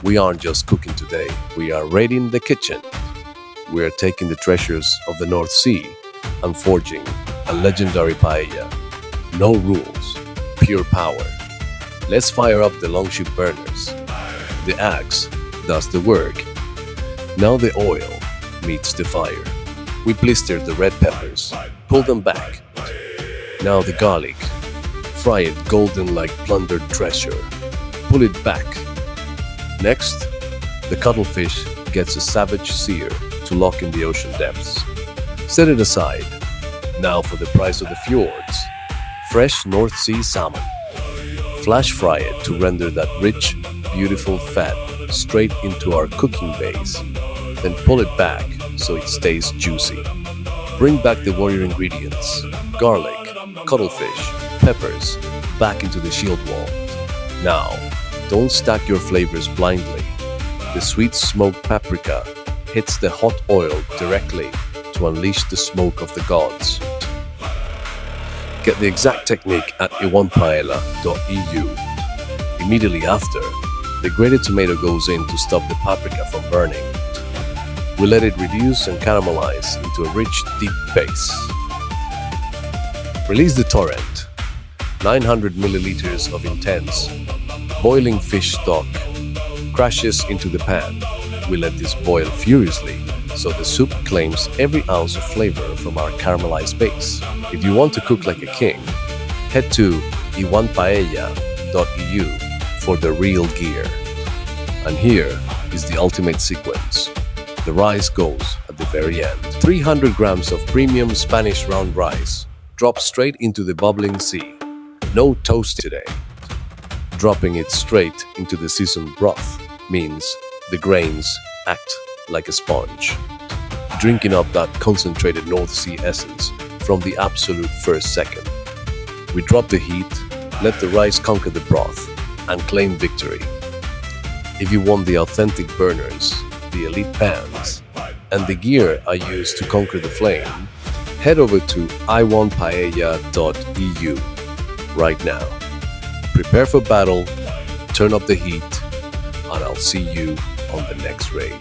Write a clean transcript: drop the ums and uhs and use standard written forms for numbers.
We aren't just cooking today, we are raiding the kitchen. We are taking the treasures of the North Sea and forging a legendary paella. No rules, pure power. Let's fire up the longship burners. The axe does the work. Now the oil meets the fire. We blister the red peppers, pull them back. Now the garlic. Fry it golden like plundered treasure. Pull it back. Next, the cuttlefish gets a savage sear to lock in the ocean depths. Set it aside. Now for the price of the fjords. Fresh North Sea salmon. Flash fry it to render that rich, beautiful fat straight into our cooking base. Then pull it back so it stays juicy. Bring back the warrior ingredients, garlic, cuttlefish, peppers, back into the shield wall. Now, don't stack your flavors blindly. The sweet smoked paprika hits the hot oil directly to unleash the smoke of the gods. Get the exact technique at iwantpaella.eu. Immediately after, the grated tomato goes in to stop the paprika from burning. We let it reduce and caramelize into a rich, deep paste. Release the torrent. 900 milliliters of intense, boiling fish stock crashes into the pan. We let this boil furiously so the soup claims every ounce of flavor from our caramelized base. If you want to cook like a king, head to iwantpaella.eu for the real gear. And here is the ultimate sequence. The rice goes at the very end. 300 grams of premium Spanish round rice drop straight into the bubbling sea. No toast today. Dropping it straight into the seasoned broth means the grains act like a sponge, drinking up that concentrated North Sea essence from the absolute first second. We drop the heat, let the rice conquer the broth, and claim victory. If you want the authentic burners, the elite pans, and the gear I use to conquer the flame, head over to iwantpaella.eu right now. Prepare for battle, turn up the heat, and I'll see you on the next raid.